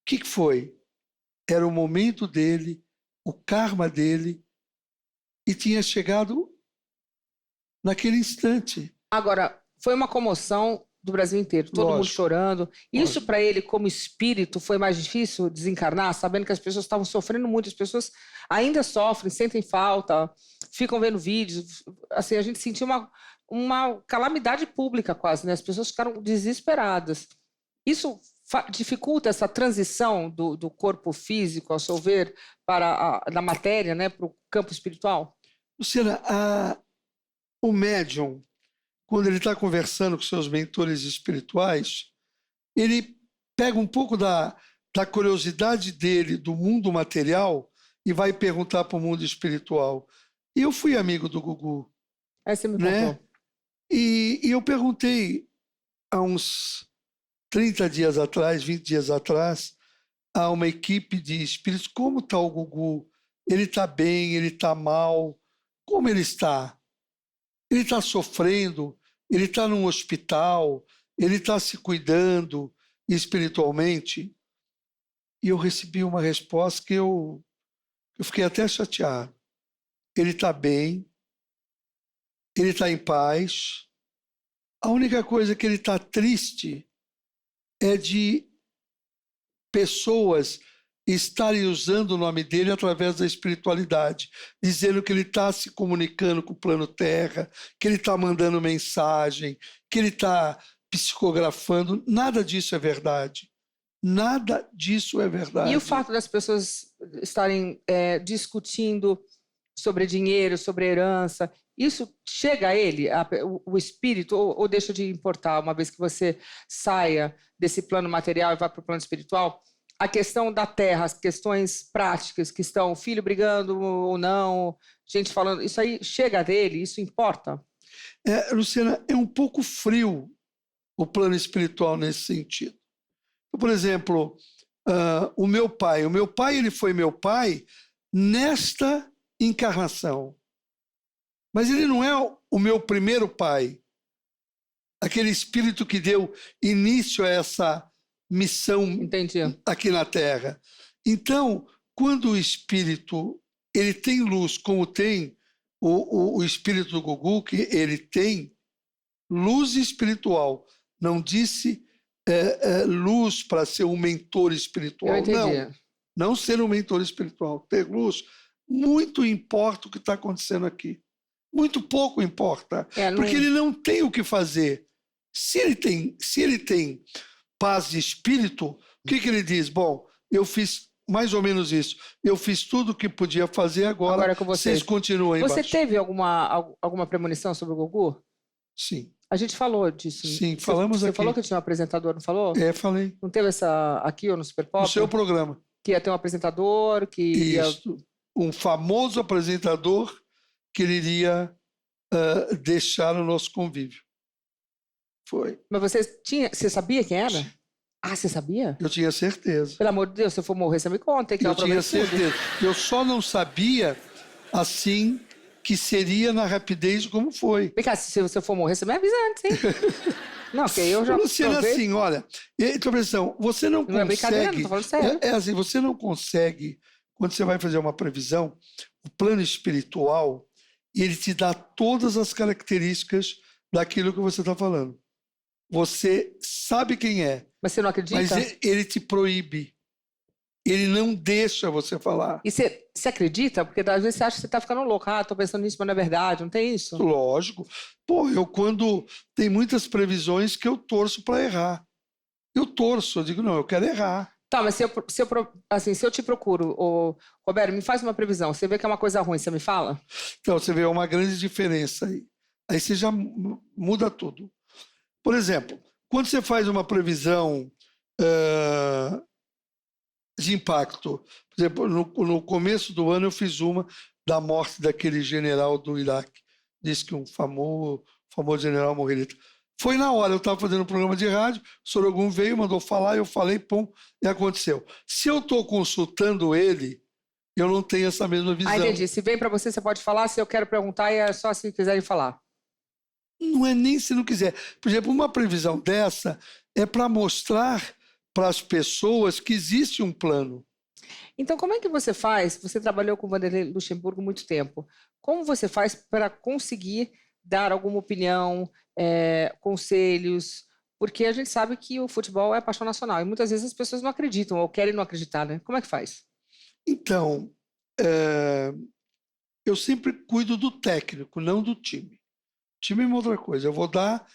que foi? Era o momento dele, o karma dele, e tinha chegado naquele instante. Agora, foi uma comoção do Brasil inteiro, todo mundo Lógico. chorando. Isso para ele, como espírito, foi mais difícil desencarnar, sabendo que as pessoas estavam sofrendo muito, as pessoas ainda sofrem, sentem falta, ficam vendo vídeos. Assim, a gente sentiu uma calamidade pública quase, né? As pessoas ficaram desesperadas. Isso dificulta essa transição do corpo físico, ao seu ver, da matéria, né, para o campo espiritual? Luciana, o médium, quando ele está conversando com seus mentores espirituais, ele pega um pouco da curiosidade dele do mundo material e vai perguntar para o mundo espiritual. E eu fui amigo do Gugu. Aí você me né? contou. E eu perguntei há uns 30 dias atrás, 20 dias atrás, a uma equipe de espíritos, como está o Gugu? Ele está bem, ele está mal? Como ele está? Ele está sofrendo? Ele está num hospital? Ele está se cuidando espiritualmente? E eu recebi uma resposta que eu fiquei até chateado. Ele está bem, ele está em paz. A única coisa que ele está triste é de pessoas estarem usando o nome dele através da espiritualidade, dizendo que ele está se comunicando com o plano Terra, que ele está mandando mensagem, que ele está psicografando. Nada disso é verdade. Nada disso é verdade. E o fato das pessoas estarem discutindo sobre dinheiro, sobre herança, isso chega a ele, o espírito, ou deixa de importar, uma vez que você saia desse plano material e vá para o plano espiritual? A questão da terra, as questões práticas que estão, o filho brigando ou não, gente falando, isso aí chega dele, isso importa? Luciana, é um pouco frio o plano espiritual nesse sentido. Por exemplo, o meu pai ele foi meu pai nesta encarnação, mas ele não é o meu primeiro pai, aquele espírito que deu início a essa missão Entendi. aqui na Terra. Então, quando o espírito ele tem luz, como tem o espírito do Gugu, que ele tem luz espiritual, não disse luz para ser um mentor espiritual, Eu entendi. não ser um mentor espiritual, ter luz, muito importa o que está acontecendo aqui. Muito pouco importa, porque ele não tem o que fazer. Se ele tem paz de espírito, o que ele diz? Bom, eu fiz mais ou menos isso. Eu fiz tudo o que podia fazer, agora com vocês continuem Você embaixo. teve alguma premonição sobre o Gugu? Sim. A gente falou disso. Sim, falamos você aqui. Você falou que tinha um apresentador, não falou? Falei. Não teve essa aqui ou no Super Pop? No seu programa. Que ia ter um apresentador, que Isso. Um famoso apresentador que ele iria deixar no nosso convívio. Foi. Mas você sabia quem era? Ah, você sabia? Eu tinha certeza. Pelo amor de Deus, se eu for morrer, você me conta. Que eu tinha certeza. Eu só não sabia, assim, que seria na rapidez como foi. Vem cá, se você for morrer, você me avisa antes, hein? Não, porque eu já Luciana, assim, olha, então, atenção, você não consegue... Não é brincadeira, não tô falando sério. Assim, você não consegue, quando você vai fazer uma previsão, o plano espiritual, ele te dá todas as características daquilo que você está falando. Você sabe quem é. Mas você não acredita? Mas ele te proíbe. Ele não deixa você falar. E você acredita? Porque às vezes você acha que você está ficando louco. Ah, estou pensando nisso, mas não é verdade. Não tem isso? Lógico. Pô, quando tem muitas previsões que eu torço para errar. Eu torço, eu digo, não, eu quero errar. Tá, mas se eu te procuro, Roberto, me faz uma previsão. Você vê que é uma coisa ruim, você me fala? Então, você vê uma grande diferença aí. Aí você já muda tudo. Por exemplo, quando você faz uma previsão de impacto, por exemplo, no começo do ano eu fiz uma da morte daquele general do Iraque. Diz que um famoso general morreria. Foi na hora, eu estava fazendo um programa de rádio, o Sorogum veio, mandou falar, eu falei, pum, e aconteceu. Se eu estou consultando ele, eu não tenho essa mesma visão. Ah, entendi. Se vem para você, você pode falar. Se eu quero perguntar, é só se quiserem falar. Não é nem se não quiser. Por exemplo, uma previsão dessa é para mostrar para as pessoas que existe um plano. Então, como é que você faz? Você trabalhou com o Vanderlei Luxemburgo muito tempo. Como você faz para conseguir dar alguma opinião, conselhos? Porque a gente sabe que o futebol é paixão nacional e muitas vezes as pessoas não acreditam ou querem não acreditar, né? Como é que faz? Então, eu sempre cuido do técnico, não do time. O time é uma outra coisa. Eu vou dar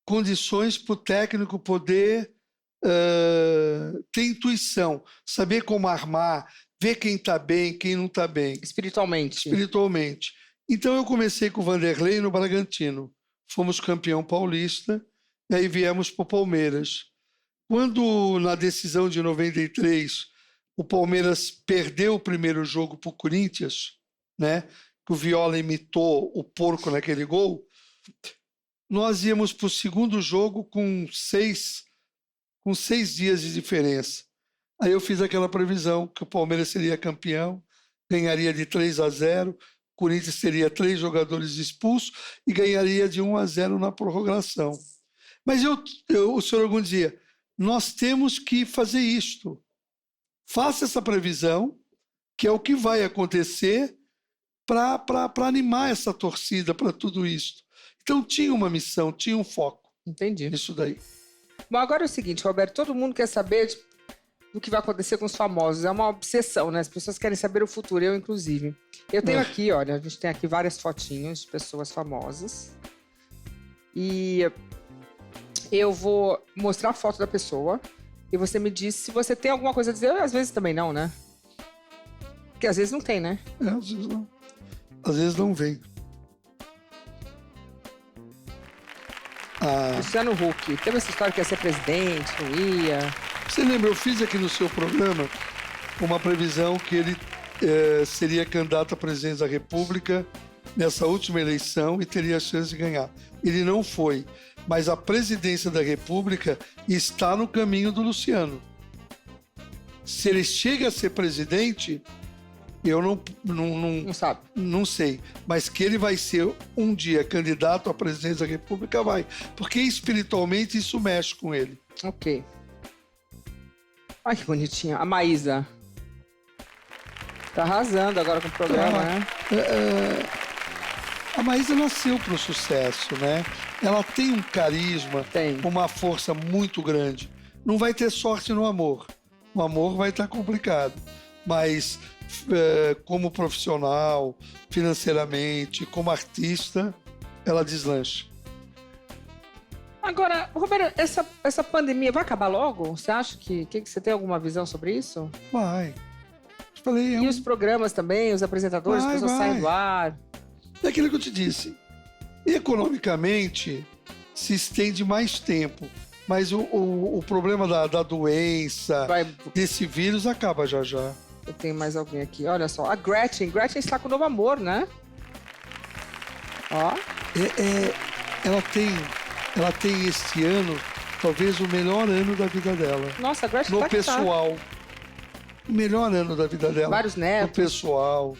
condições para o técnico poder ter intuição, saber como armar, ver quem está bem, quem não está bem. Espiritualmente. Então, eu comecei com o Vanderlei no Bragantino. Fomos campeão paulista, e aí viemos para o Palmeiras. Quando, na decisão de 93, o Palmeiras perdeu o primeiro jogo para o Corinthians, né, que o Viola imitou o porco naquele gol, nós íamos para o segundo jogo com seis dias de diferença. Aí eu fiz aquela previsão que o Palmeiras seria campeão, ganharia de 3-0, o Corinthians teria 3 jogadores expulsos e ganharia de 1-0 na prorrogação. Mas o senhor Ogum dizia, nós temos que fazer isto. Faça essa previsão, que é o que vai acontecer para animar essa torcida para tudo isso. Então tinha uma missão, tinha um foco. Entendi. Nisso daí. Bom, agora é o seguinte, Roberto, todo mundo quer saber do que vai acontecer com os famosos. É uma obsessão, né? As pessoas querem saber o futuro, eu inclusive. Eu tenho aqui, olha, a gente tem aqui várias fotinhos de pessoas famosas. E eu vou mostrar a foto da pessoa e você me diz se você tem alguma coisa a dizer. Às vezes também não, né? Porque às vezes não tem, né? Às vezes não. Às vezes não vem. Luciano Huck, teve essa história que ia ser presidente, não ia. Você lembra, eu fiz aqui no seu programa uma previsão que ele seria candidato a presidente da República nessa última eleição e teria a chance de ganhar. Ele não foi, mas a presidência da República está no caminho do Luciano. Se ele chega a ser presidente, eu Não sabe. não sei, mas que ele vai ser um dia candidato à presidência da República, vai. Porque espiritualmente isso mexe com ele. Ok. Olha que bonitinha. A Maísa. Tá arrasando agora com o programa, né? A Maísa nasceu para o sucesso, né? Ela tem um carisma, uma força muito grande. Não vai ter sorte no amor. O amor vai estar complicado. Mas como profissional, financeiramente, como artista, ela deslancha. Agora, Roberto, essa pandemia vai acabar logo? Você acha que você tem alguma visão sobre isso? Vai. Falei, E os programas também, os apresentadores, as pessoas saem do ar. É aquilo que eu te disse. Economicamente, se estende mais tempo. Mas o problema da doença, desse vírus, acaba já já. Eu tenho mais alguém aqui. Olha só, a Gretchen. Gretchen está com um novo amor, né? Ó. Ela tem este ano, talvez o melhor ano da vida dela. Nossa, a Gretchen no pessoal. O melhor ano da vida dela. Vários netos. No pessoal.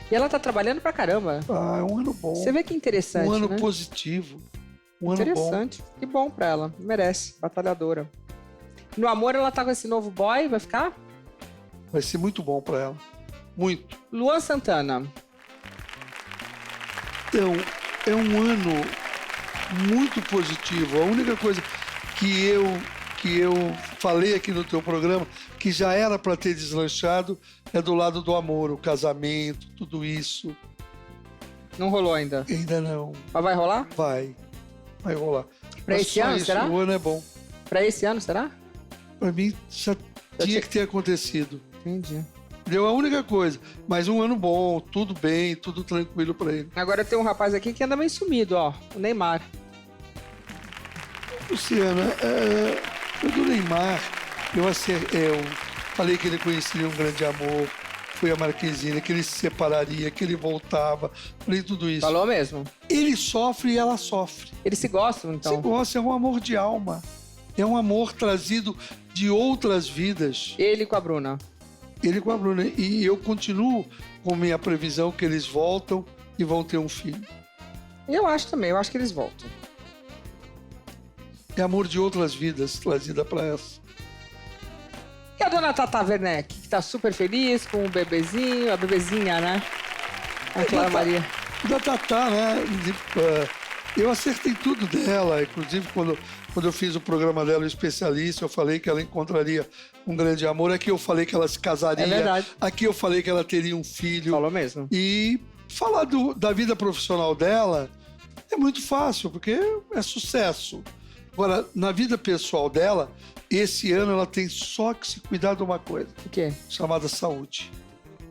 E ela tá trabalhando pra caramba. É um ano bom. Você vê que interessante, um ano né? positivo. Um ano interessante. bom. Que bom pra ela. Merece. Batalhadora. No amor, ela tá com esse novo boy? Vai ficar? Vai ser muito bom para ela. Muito. Luan Santana. Então, é um ano muito positivo. A única coisa que eu falei aqui no teu programa, que já era para ter deslanchado, é do lado do amor, o casamento, tudo isso. Não rolou ainda? Ainda não. Mas vai rolar? Vai rolar. Para esse ano, será? O ano é bom. Para esse ano, será? Para mim, já tinha que ter acontecido. Entendi. Deu a única coisa. Mas um ano bom, tudo bem, tudo tranquilo para ele. Agora tem um rapaz aqui que anda meio sumido, ó. O Neymar. Luciana, o do Neymar, eu falei que ele conheceria um grande amor, foi a Marquezine, que ele se separaria, que ele voltava. Falei tudo isso. Falou mesmo. Ele sofre e ela sofre. Eles se gostam, Se então. gosta, é um amor de alma. É um amor trazido de outras vidas. Ele com a Bruna. Ele com a Bruna. E eu continuo com minha previsão que eles voltam e vão ter um filho. Eu acho também, eu acho que eles voltam. É amor de outras vidas trazida para essa. E a dona Tata Werneck, que tá super feliz com o bebezinho, a bebezinha, né? A Clara Maria. Da Tatá, né? Eu acertei tudo dela, inclusive quando eu fiz o programa dela, o Especialista, eu falei que ela encontraria um grande amor. Aqui eu falei que ela se casaria. É verdade. Aqui eu falei que ela teria um filho. Falou mesmo. E falar da vida profissional dela é muito fácil, porque é sucesso. Agora, na vida pessoal dela, esse ano ela tem só que se cuidar de uma coisa, O quê? chamada saúde.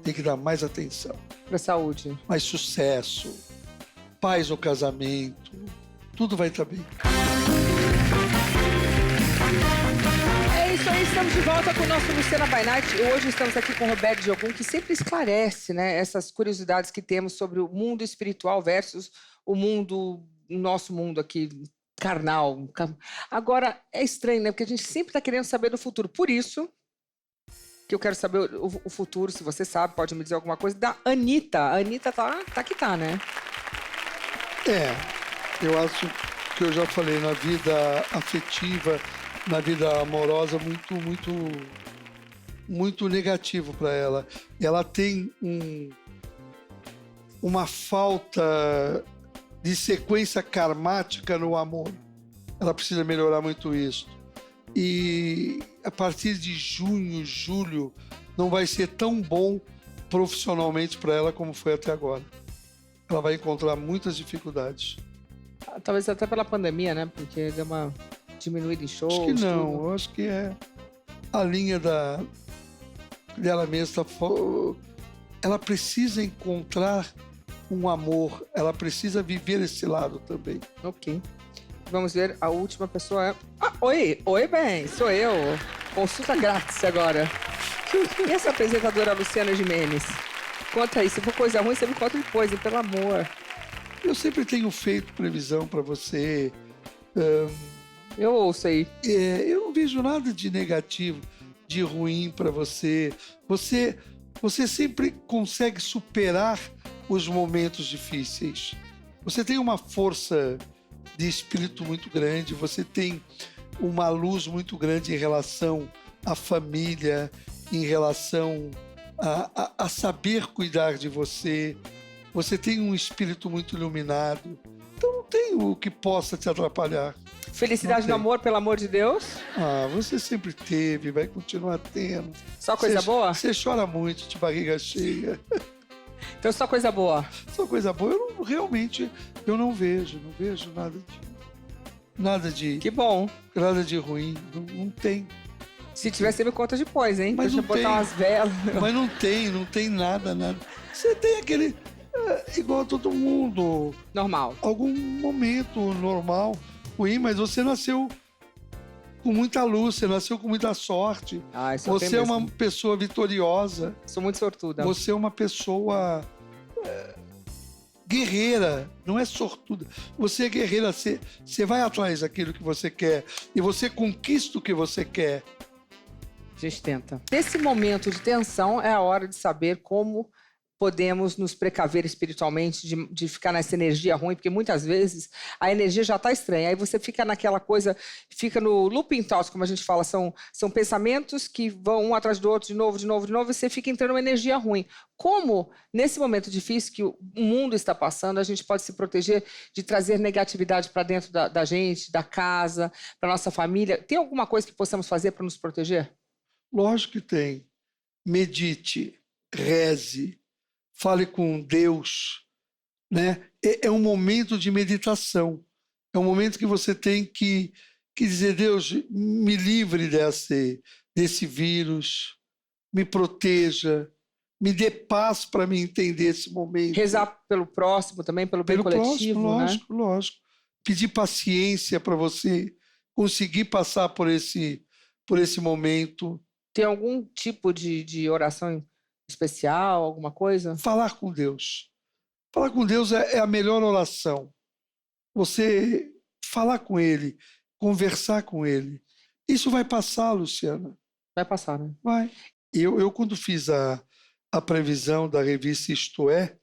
Tem que dar mais atenção, Pra saúde. mais sucesso, paz no casamento, tudo vai estar bem. É isso aí, estamos de volta com o nosso Luciana by Night. Hoje estamos aqui com o Roberto Jocum, que sempre esclarece, né, essas curiosidades que temos sobre o mundo espiritual versus o nosso mundo aqui, carnal. Agora, é estranho, né? Porque a gente sempre está querendo saber do futuro. Por isso que eu quero saber o futuro, se você sabe, pode me dizer alguma coisa, da Anitta. A Anitta tá que tá, né? Eu acho que eu já falei, na vida afetiva, na vida amorosa, muito negativo para ela. Ela tem uma falta de sequência karmática no amor. Ela precisa melhorar muito isso. E a partir de junho, julho, não vai ser tão bom profissionalmente para ela como foi até agora. Ela vai encontrar muitas dificuldades. Talvez até pela pandemia, né? Porque deu uma diminuída em shows. Acho que não, tudo. eu acho que é a linha dela mesma. Ela precisa encontrar um amor, ela precisa viver esse lado também. Ok. Vamos ver, a última pessoa é... Oi, bem, sou eu. Consulta grátis agora. E essa apresentadora Luciana Gimenez? Conta aí, se for coisa ruim, você me conta depois, hein, pelo amor. Eu sempre tenho feito previsão para você. Eu ouço aí. Eu não vejo nada de negativo, de ruim para você. Você sempre consegue superar os momentos difíceis. Você tem uma força de espírito muito grande, você tem uma luz muito grande em relação à família, em relação a saber cuidar de você. Você tem um espírito muito iluminado. Então não tem o que possa te atrapalhar. Felicidade no amor, pelo amor de Deus. Você sempre teve, vai continuar tendo. Só coisa boa? Você chora muito de barriga cheia. Então só coisa boa. Só coisa boa. Eu não vejo nada de Que bom. nada de ruim. Não tem. Se tiver, você me conta depois, hein? Mas Deixa eu não botar tem. umas velas. Mas não tem nada. Você tem aquele igual a todo mundo, Normal. algum momento normal, ruim, mas você nasceu com muita luz, você nasceu com muita sorte. Isso eu tenho Você é mesmo. uma pessoa vitoriosa. Sou muito sortuda. Você é uma pessoa guerreira, não é sortuda. Você é guerreira, você vai atrás daquilo que você quer e você conquista o que você quer. A gente tenta. Nesse momento de tensão, é a hora de saber como podemos nos precaver espiritualmente de ficar nessa energia ruim, porque muitas vezes a energia já está estranha. Aí você fica naquela coisa, fica no looping thoughts, como a gente fala, são pensamentos que vão um atrás do outro, de novo, e você fica entrando numa energia ruim. Como, nesse momento difícil que o mundo está passando, a gente pode se proteger de trazer negatividade para dentro da gente, da casa, para nossa família? Tem alguma coisa que possamos fazer para nos proteger? Lógico que tem. Medite, reze, fale com Deus, né? É um momento de meditação. É um momento que você tem que dizer, Deus, me livre desse vírus, me proteja, me dê paz para me entender esse momento. Rezar pelo próximo também, pelo bem coletivo, próximo, né? Lógico. Pedir paciência para você conseguir passar por esse momento. Tem algum tipo de oração especial, alguma coisa? Falar com Deus. Falar com Deus é a melhor oração. Você falar com Ele, conversar com Ele. Isso vai passar, Luciana. Vai passar, né? Vai. Eu quando fiz a previsão da revista Isto É,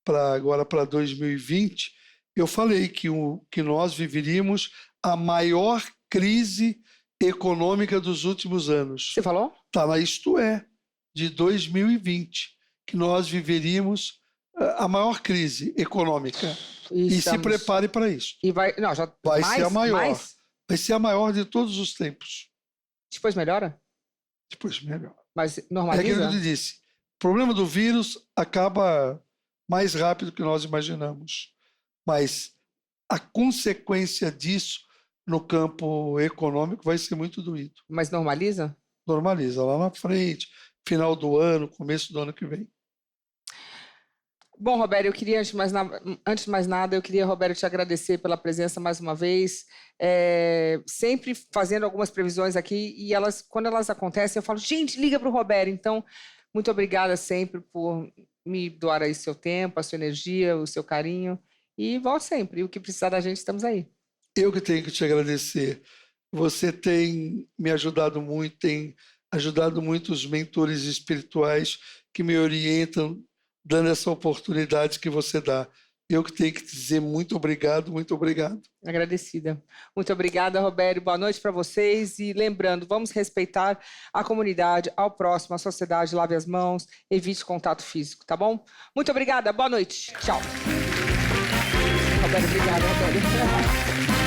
agora para 2020, eu falei que nós viveríamos a maior crise econômica dos últimos anos. Você falou? Está na Isto É, de 2020, que nós viveríamos a maior crise econômica. E se prepare para isso. E vai, não, já Vai mais, ser a maior. mais? Vai ser a maior de todos os tempos. Depois melhora? Depois melhor. Mas É normaliza? aquilo que eu te disse. O problema do vírus acaba mais rápido que nós imaginamos. Mas a consequência disso no campo econômico vai ser muito doído. Mas normaliza? Normaliza lá na frente, final do ano, começo do ano que vem. Bom, Roberto, eu queria, antes de mais nada, eu queria, Roberto, te agradecer pela presença mais uma vez. Sempre fazendo algumas previsões aqui, e quando elas acontecem, eu falo, gente, liga para o Roberto. Então, muito obrigada sempre por me doar aí seu tempo, a sua energia, o seu carinho. E volte sempre. E o que precisar da gente, estamos aí. Eu que tenho que te agradecer. Você tem me ajudado muito, tem ajudado muito os mentores espirituais que me orientam, dando essa oportunidade que você dá. Eu que tenho que dizer muito obrigado, muito obrigado. Agradecida. Muito obrigada, Roberto. Boa noite para vocês. E lembrando, vamos respeitar a comunidade, ao próximo, a sociedade, lave as mãos, evite contato físico, tá bom? Muito obrigada, boa noite. Tchau. Roberto, obrigada, Roberto.